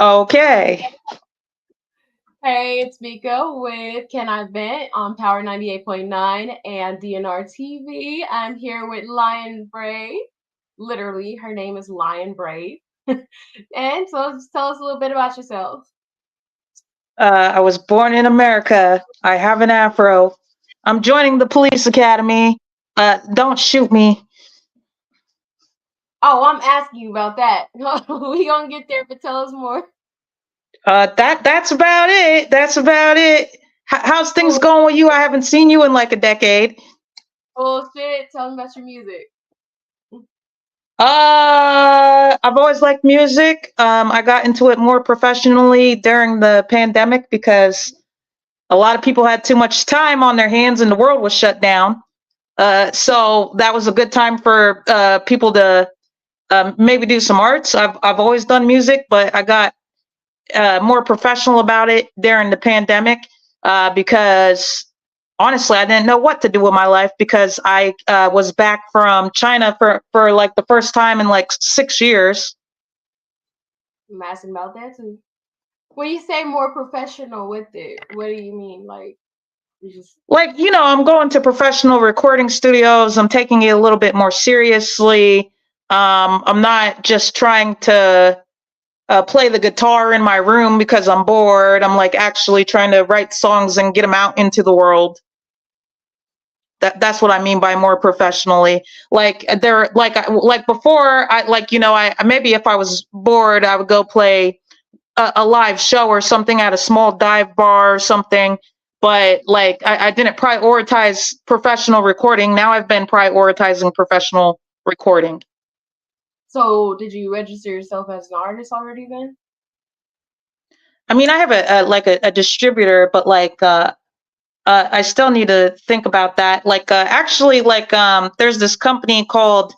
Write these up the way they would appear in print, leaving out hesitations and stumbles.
Okay. Hey, it's Miko with Can I Vent on Power 98.9 and DNR TV. I'm here with Lion Brave. Literally, her name is Lion Brave. And so just tell us a little bit about yourself. I was born in America. I have an afro. I'm joining the police academy. Don't shoot me. Oh, I'm asking you about that. We gonna get there, but tell us more. That's about it. That's about it. How's things Cool. going with you? I haven't seen you in like a decade. Bullshit. Tell me about your music. I've always liked music. I got into it more professionally during the pandemic because a lot of people had too much time on their hands and the world was shut down. So that was a good time for people to maybe do some arts. I've always done music, but I got more professional about it during the pandemic because honestly, I didn't know what to do with my life because I was back from China for like the first time in like 6 years. I'm asking about that too. When you say more professional with it, what do you mean? Like, you just. Like, I'm going to professional recording studios. I'm taking it a little bit more seriously. I'm not just trying to play the guitar in my room because I'm bored. I'm like actually trying to write songs and get them out into the world. That's what I mean by more professionally. Like there, like before, I like I maybe if I was bored, I would go play a live show or something at a small dive bar or something. But like I didn't prioritize professional recording. Now I've been prioritizing professional recording. So, did you register yourself as an artist already then? I mean, I have a distributor, but like I still need to think about that. Like actually, like there's this company called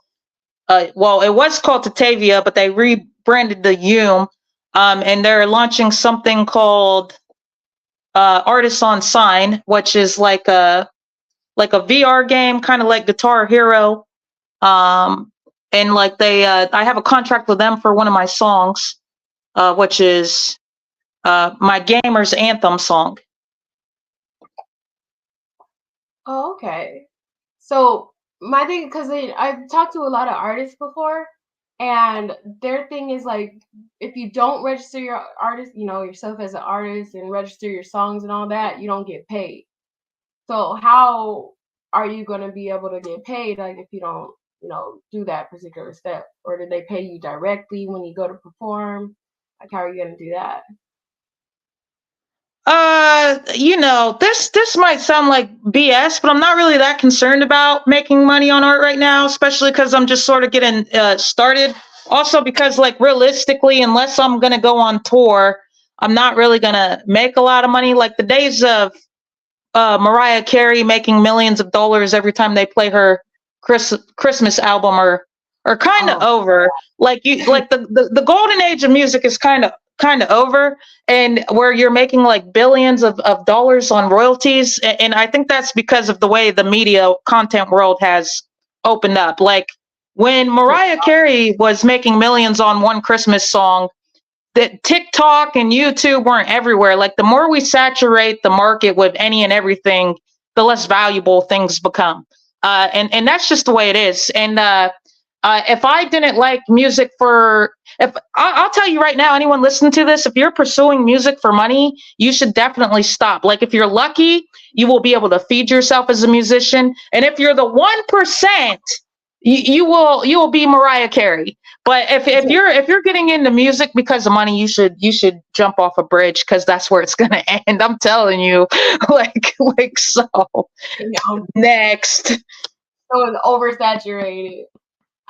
well, it was called Tatavia, but they rebranded the Yume, and they're launching something called Artists on Sign, which is like a VR game, kind of like Guitar Hero. Um, and like I have a contract with them for one of my songs, which is my gamer's anthem song. Oh, okay. So my thing, because I've talked to a lot of artists before, and their thing is like, if you don't register your artist, yourself as an artist and register your songs and all that, you don't get paid. So how are you going to be able to get paid, like if you don't, do that particular step, or do they pay you directly when you go to perform? Like, how are you going to do that? This might sound like BS, but I'm not really that concerned about making money on art right now, especially because I'm just sort of getting started. Also, because like realistically, unless I'm gonna go on tour, I'm not really gonna make a lot of money. Like the days of Mariah Carey making millions of dollars every time they play her Christmas album are kind of Oh, over. Like you like the golden age of music is kind of over, and where you're making like billions of dollars on royalties. And I think that's because of the way the media content world has opened up. Like when Mariah Carey was making millions on one Christmas song, that TikTok and YouTube weren't everywhere. Like the more we saturate the market with any and everything, the less valuable things become. And that's just the way it is. And if I didn't like music if I'll tell you right now, anyone listening to this, if you're pursuing music for money, you should definitely stop. Like if you're lucky, you will be able to feed yourself as a musician. And if you're the 1%, you will be Mariah Carey. But if you're getting into music because of money, you should jump off a bridge because that's where it's gonna end. I'm telling you, like so. so Next, it's oversaturated.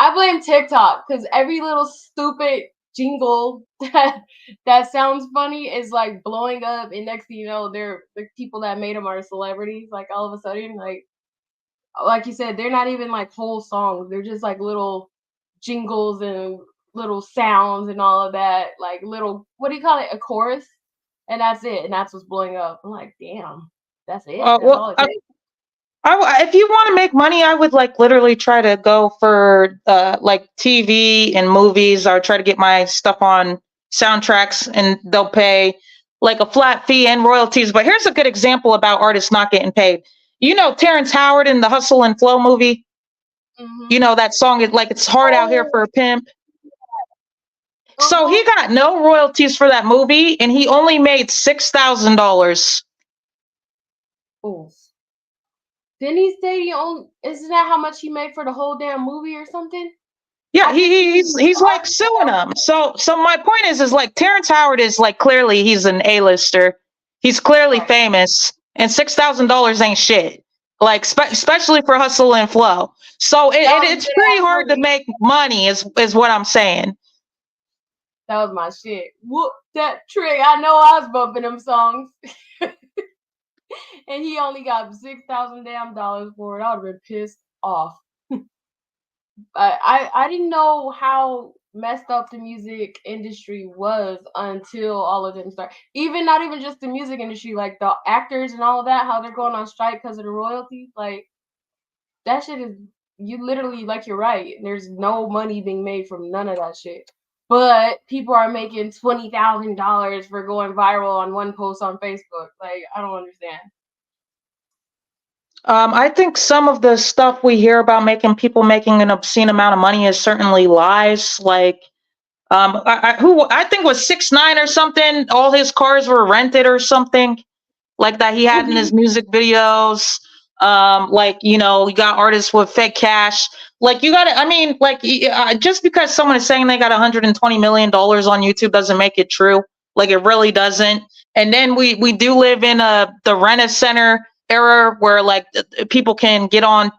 I blame TikTok because every little stupid jingle that sounds funny is like blowing up, and next thing you know, they're the people that made them are celebrities. Like all of a sudden, like you said, they're not even like whole songs. They're just like little jingles and little sounds and all of that. Like little, what do you call it? A chorus, and that's it. And that's what's blowing up. I'm like, damn, that's it. That's all well, it takes. if you want to make money, I would like literally try to go for like TV and movies. I would try to get my stuff on soundtracks, and they'll pay like a flat fee and royalties. But here's a good example about artists not getting paid. You know Terrence Howard in the Hustle and Flow movie? Mm-hmm. You know that song, like it's hard out here for a pimp. So he got no royalties for that movie, and he only made $6,000. Oh. Didn't he say he owned? Isn't that how much he made for the whole damn movie or something? Yeah, he's like suing them. So my point is like Terrence Howard is like clearly he's an A-lister. He's clearly famous, and $6,000 ain't shit. Like especially for Hustle and Flow. So it's pretty hard to make money, is what I'm saying. That was my shit. Whoop that trick. I know I was bumping them songs. And he only got $6,000 damn dollars for it. I would have been pissed off. I didn't know how messed up the music industry was until all of them started. Not even just the music industry, like the actors and all of that, how they're going on strike because of the royalties. Like that shit is, you literally, like, you're right. There's no money being made from none of that shit. But people are making $20,000 for going viral on one post on Facebook. Like, I don't understand. I think some of the stuff we hear about people making an obscene amount of money is certainly lies. Like, I think was 6ix9ine or something. All his cars were rented or something like that. He had in his music videos. Like, you know, you got artists with fake cash. Like, you got to, I mean, like, just because someone is saying they got $120 million on YouTube doesn't make it true. Like, it really doesn't. And then we do live in the Rent-A-Center era where like people can get on,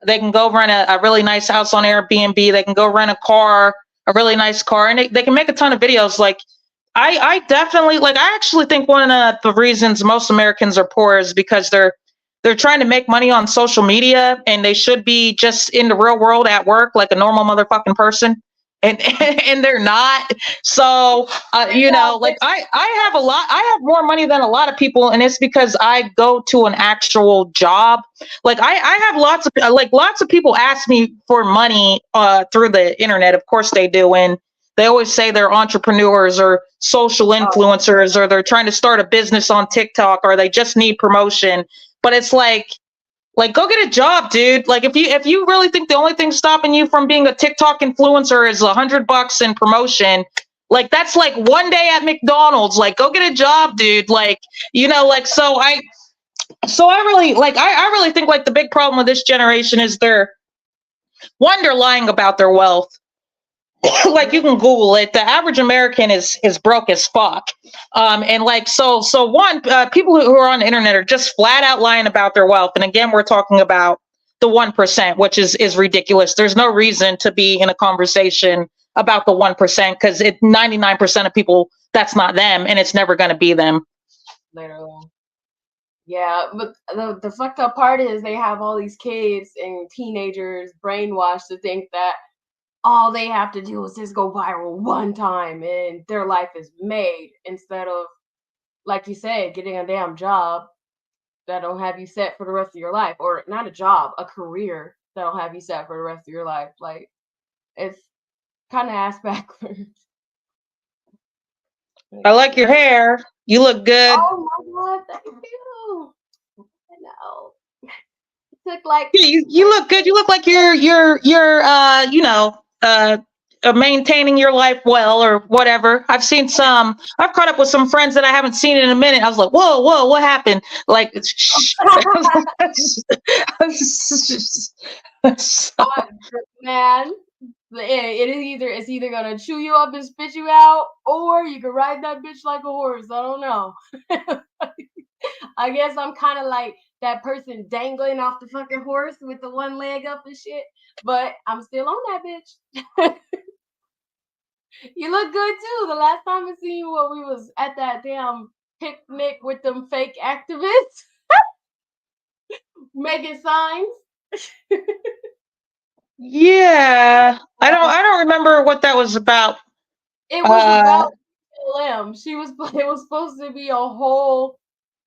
they can go rent a really nice house on Airbnb. They can go rent a car, a really nice car, and they can make a ton of videos. Like, I definitely, like, I actually think one of the reasons most Americans are poor is because they're trying to make money on social media, and they should be just in the real world at work like a normal motherfucking person, and and they're not. So you know, like I have more money than a lot of people, and it's because I go to an actual job. Like I have lots of people ask me for money through the internet. Of course they do, and they always say they're entrepreneurs or social influencers, or they're trying to start a business on TikTok, or they just need promotion. But it's like go get a job, dude. Like if you really think the only thing stopping you from being a TikTok influencer is $100 in promotion, like that's like one day at McDonald's. Like go get a job, dude. Like, you know, like so I really like I really think like the big problem with this generation is they're lying about their wealth. Like you can Google it. The average American is broke as fuck. And like so one people who are on the internet are just flat out lying about their wealth. And again, we're talking about the 1%, which is ridiculous. There's no reason to be in a conversation about the 1% because 99% of people, that's not them, and it's never going to be them. Literally. Yeah, but the fucked up part is they have all these kids and teenagers brainwashed to think that all they have to do is just go viral one time and their life is made, instead of, like you said, getting a damn job that'll have you set for the rest of your life, or not a job, a career that'll have you set for the rest of your life. Like, it's kind of ass backwards. I like your hair. You look good. Oh my God, thank you. I know. It took like you look good. You look like you're you know, maintaining your life well or whatever. I've caught up with some friends that I haven't seen in a minute. I was like, whoa, what happened? Like, man, it's either gonna chew you up and spit you out, or you can ride that bitch like a horse. I don't know. I guess I'm kind of like that person dangling off the fucking horse with the one leg up and shit, but I'm still on that bitch. You look good too. The last time I seen you, we was at that damn picnic with them fake activists making signs. Yeah, I don't remember what that was about. It was about BLM. It was supposed to be a whole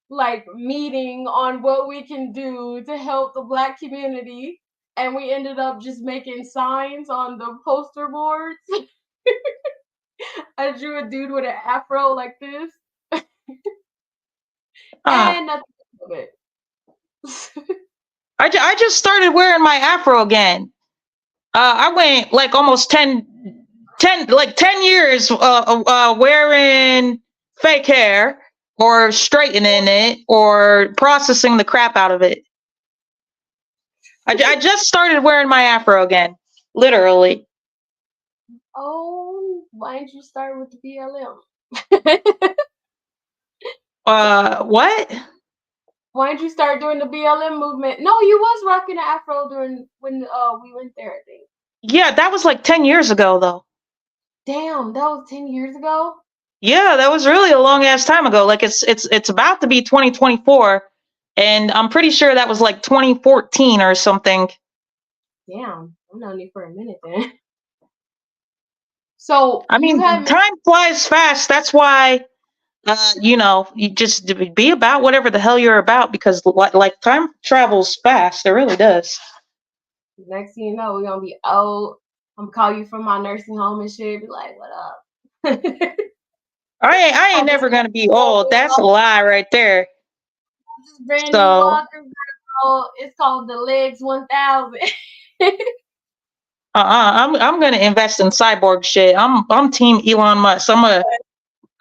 like meeting on what we can do to help the Black community, and we ended up just making signs on the poster boards. I drew a dude with an afro like this, Uh, and nothing of it. I just started wearing my afro again. I went like almost 10 years wearing fake hair or straightening it or processing the crap out of it. I just started wearing my afro again, literally. Oh, why didn't you start with the BLM? What? Why didn't you start doing the BLM movement? No, you was rocking an afro during when we went there, I think. Yeah, that was like 10 years ago, though. Damn, that was 10 years ago. Yeah, that was really a long ass time ago. Like it's about to be 2024, and I'm pretty sure that was like 2014 or something. Damn, I'm known you for a minute then. So I you mean, haven't. time flies fast. That's why, you just be about whatever the hell you're about because like time travels fast. It really does. Next thing you know, we're gonna be old. I'm gonna call you from my nursing home and shit. Be like, what up? I I ain't just never gonna be old. That's a lie right there. this brand new So, walker. It's called the Legs 1000. I'm gonna invest in cyborg shit. I'm team Elon Musk.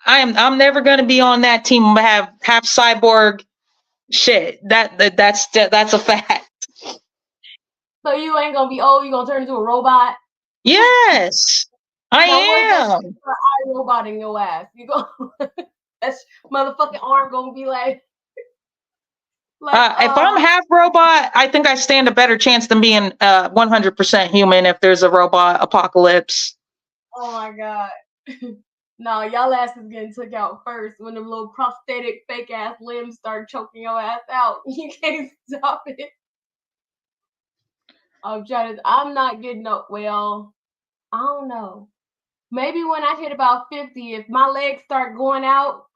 I'm never gonna be on that team. Have cyborg shit. That's a fact. So you ain't gonna be old. You gonna turn into a robot. Yes, I Now where's that am. robot in your ass? You go. That motherfucking arm gonna be like. If I'm half robot, I think I stand a better chance than being 100% human if there's a robot apocalypse. Oh my god. No, y'all asses getting took out first when them little prosthetic fake ass limbs start choking your ass out. You can't stop it. I'm not getting up. Well, I don't know. Maybe when I hit about 50, if my legs start going out,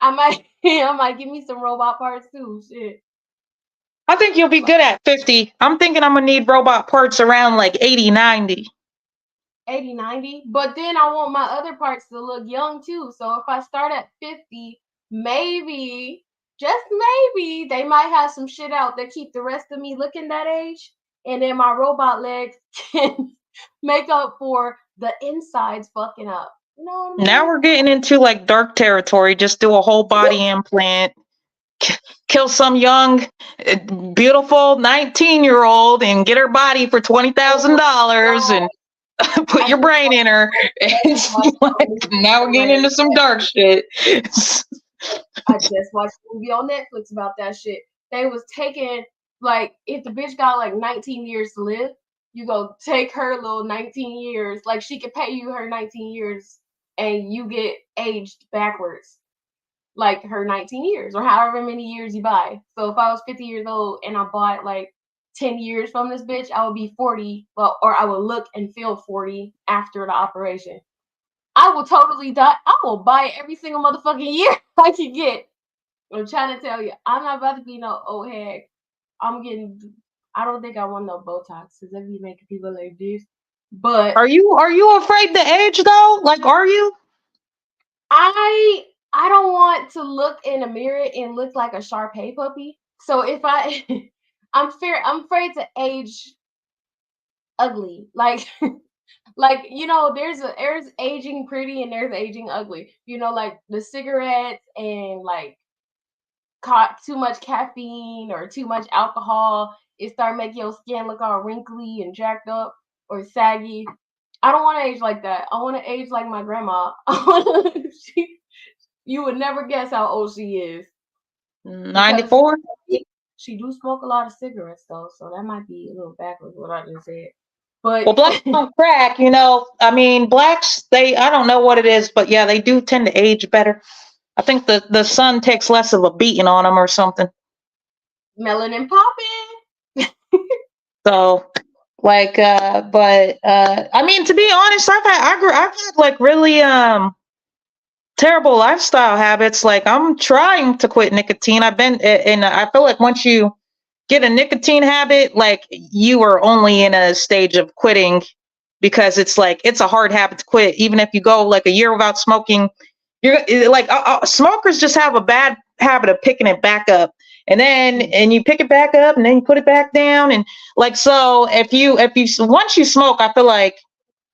I might I might give me some robot parts too. Shit. I think you'll be good at 50. I'm thinking I'm gonna need robot parts around like 80, 90. 80, 90. But then I want my other parts to look young too. So if I start at 50, maybe, just maybe, they might have some shit out that keep the rest of me looking that age. And then my robot legs can make up for the insides fucking up. You know what I mean? Now we're getting into like dark territory. Just do a whole body implant, kill some young, beautiful 19-year-old and get her body for $20,000 and put your brain in her. It's like, now we're getting into some dark shit. I just watched a movie on Netflix about that shit. They was taking, like, if the bitch got like 19 years to live, you go take her little 19 years, like she could pay you her 19 years and you get aged backwards, like her 19 years or however many years you buy. So if I was 50 years old and I bought like 10 years from this bitch, I would be 40, well, or I would look and feel 40 after the operation. I will totally die. I will buy every single motherfucking year I can get. I'm trying to tell you, I'm not about to be no old hag. I don't think I want no Botox because that be making people like this. But Are you afraid to age though? Like, are you? I don't want to look in a mirror and look like a Shar-Pei puppy. So if I'm afraid to age ugly. Like like there's aging pretty and there's aging ugly. Like the cigarettes and like too much caffeine or too much alcohol, it start making your skin look all wrinkly and jacked up or saggy. I don't want to age like that. I want to age like my grandma. You would never guess how old she is. 94? She do smoke a lot of cigarettes though, so that might be a little backwards what I just said. But Well, blacks don't crack, I mean, blacks, I don't know what it is, but yeah, they do tend to age better. I think the sun takes less of a beating on them or something. Melanin popping. So, like, I mean, to be honest, I've had like really terrible lifestyle habits. Like, I'm trying to quit nicotine. And I feel like once you get a nicotine habit, like you are only in a stage of quitting because it's like it's a hard habit to quit. Even if you go like a year without smoking, you're like smokers just have a bad habit of picking it back up, and you pick it back up and then you put it back down, and like so if you once you smoke, I feel like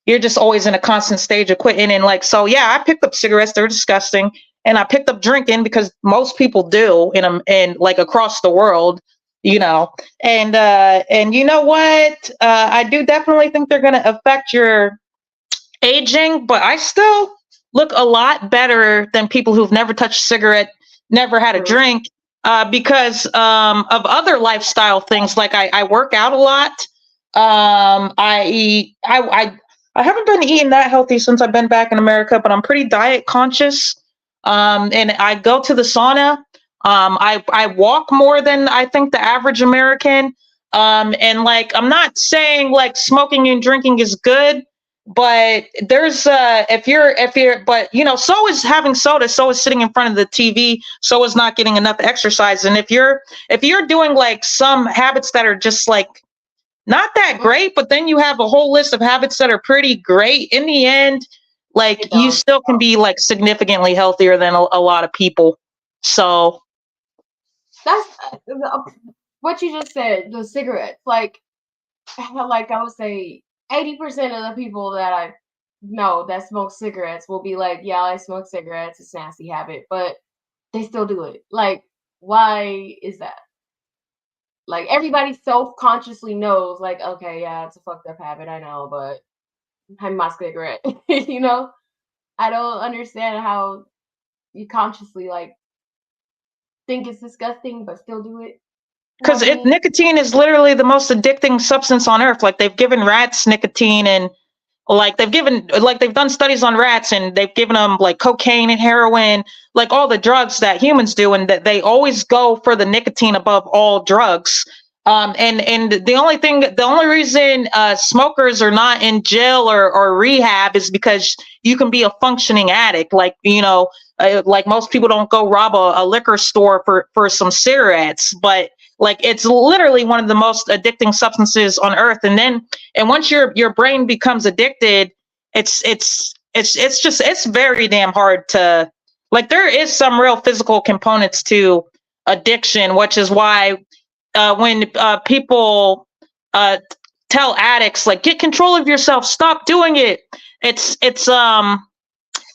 you're just always in a constant stage of quitting. And like so yeah, I picked up cigarettes, they're disgusting, and I picked up drinking because most people do in like across the world, you know. And you know what, I do definitely think they're going to affect your aging, but I still look a lot better than people who've never touched a cigarette, never had a drink, because of other lifestyle things. Like I work out a lot. I haven't been eating that healthy since I've been back in America, but I'm pretty diet conscious. And I go to the sauna. I walk more than I think the average American. And like, I'm not saying like smoking and drinking is good, but there's but you know, so is having soda, so is sitting in front of the TV, so is not getting enough exercise. And if you're doing like some habits that are just like not that great, but then you have a whole list of habits that are pretty great, in the end, like you still can be like significantly healthier than a lot of people. So that's what you just said, the cigarettes. Like I would say 80% of the people that I know that smoke cigarettes will be like, yeah, I smoke cigarettes, it's a nasty habit, but they still do it. Like, why is that? Like, everybody self-consciously knows, like, okay, yeah, it's a fucked up habit, I know, but I'm my cigarette. You know? I don't understand how you consciously, like, think it's disgusting, but still do it. because nicotine is literally the most addicting substance on earth. Like they've given rats nicotine, and like they've done studies on rats, and they've given them like cocaine and heroin, like all the drugs that humans do, and that they always go for the nicotine above all drugs. And the only reason smokers are not in jail or rehab is because you can be a functioning addict. Like, you know, like most people don't go rob a liquor store for some cigarettes, but like it's literally one of the most addicting substances on earth. And once your brain becomes addicted, it's very damn hard to, like, there is some real physical components to addiction, which is why when people tell addicts like get control of yourself, stop doing it, it's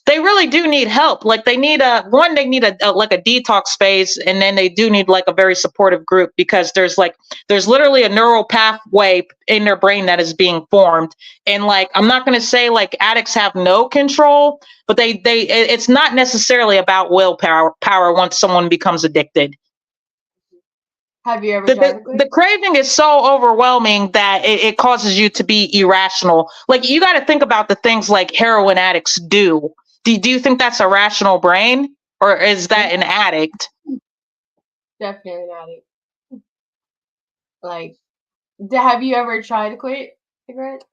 they really do need help. Like they need a detox phase, and then they do need like a very supportive group, because there's literally a neural pathway in their brain that is being formed. And like, I'm not going to say like addicts have no control, but it's not necessarily about willpower once someone becomes addicted. Have you ever tried the craving is so overwhelming that it causes you to be irrational. Like, you got to think about the things like heroin addicts do. Do you think that's a rational brain, or is that an addict? Definitely an addict. Like, have you ever tried to quit cigarettes?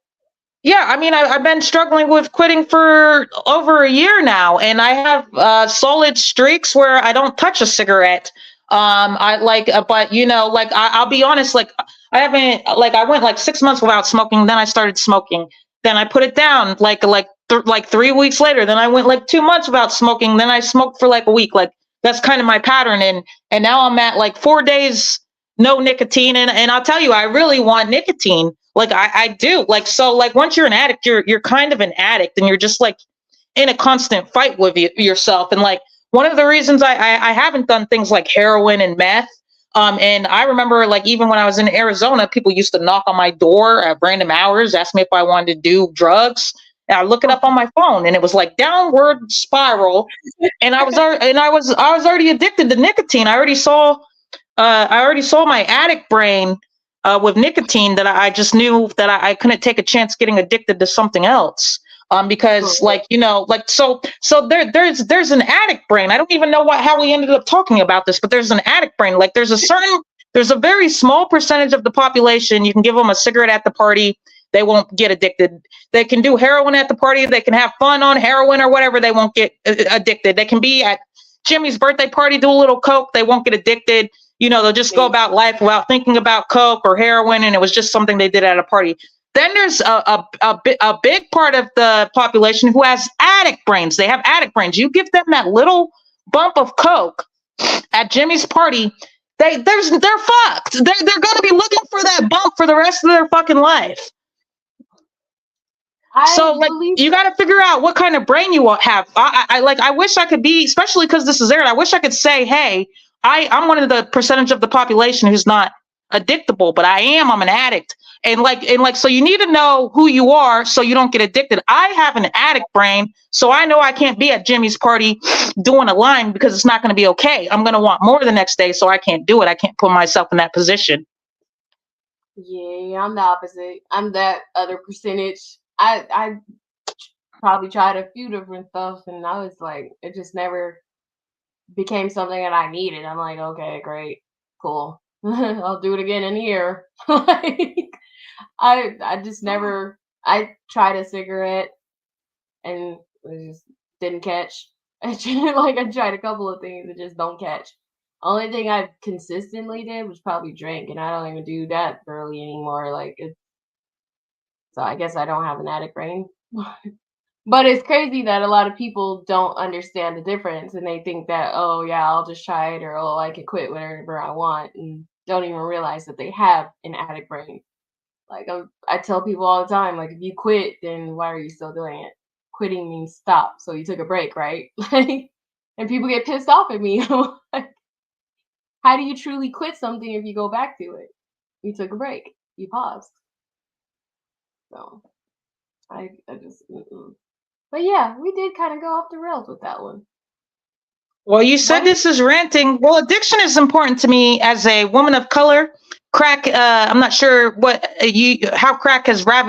Yeah, I mean, I've been struggling with quitting for over a year now, and I have solid streaks where I don't touch a cigarette. But you know, like I'll be honest, like I went like 6 months without smoking, then I started smoking, then I put it down like 3 weeks later, then I went like 2 months without smoking, then I smoked for like a week. Like that's kind of my pattern, and now I'm at like 4 days no nicotine, and I'll tell you, I really want nicotine. Like I do. Like, so like once you're an addict, you're kind of an addict, and you're just like in a constant fight with yourself. And like, one of the reasons I haven't done things like heroin and meth, and I remember like even when I was in Arizona, people used to knock on my door at random hours, ask me if I wanted to do drugs. And I look it up on my phone, and it was like downward spiral, and I was already addicted to nicotine. I already saw my addict brain with nicotine, that I just knew that I couldn't take a chance getting addicted to something else. Because like, you know, like, so there's an addict brain. I don't even know how we ended up talking about this, but there's an addict brain. Like there's a very small percentage of the population. You can give them a cigarette at the party, they won't get addicted. They can do heroin at the party, they can have fun on heroin or whatever, they won't get addicted. They can be at Jimmy's birthday party, do a little coke, they won't get addicted. You know, they'll just go about life without thinking about coke or heroin, and it was just something they did at a party. Then there's a big part of the population who has addict brains. They have addict brains. You give them that little bump of coke at Jimmy's party, they're fucked. They're gonna be looking for that bump for the rest of their fucking life. So like you got to figure out what kind of brain you have. I wish I could be, especially because this is aired. I wish I could say, hey, I'm one of the percentage of the population who's not addictable, but I'm an addict. And like, so you need to know who you are so you don't get addicted. I have an addict brain, so I know I can't be at Jimmy's party doing a line because it's not going to be okay. I'm going to want more the next day, so I can't do it. I can't put myself in that position. Yeah, I'm the opposite. I'm that other percentage. I probably tried a few different stuff, and I was like, it just never became something that I needed. I'm like, okay, great, cool. I'll do it again in here. Like, I just never. I tried a cigarette, and it just didn't catch. I tried a couple of things that just don't catch. Only thing I consistently did was probably drink, and I don't even do that barely anymore. So I guess I don't have an addict brain. But it's crazy that a lot of people don't understand the difference, and they think that, oh yeah, I'll just try it, or oh, I can quit whenever I want, and don't even realize that they have an addict brain. Like I tell people all the time, like if you quit, then why are you still doing it? Quitting means stop. So you took a break, right? Like, and people get pissed off at me. Like, how do you truly quit something if you go back to it? You took a break. You paused. So I just, but yeah, we did kind of go off the rails with that one. Well, you said this is ranting. Well, addiction is important to me as a woman of color. Crack, I'm not sure how crack has ravaged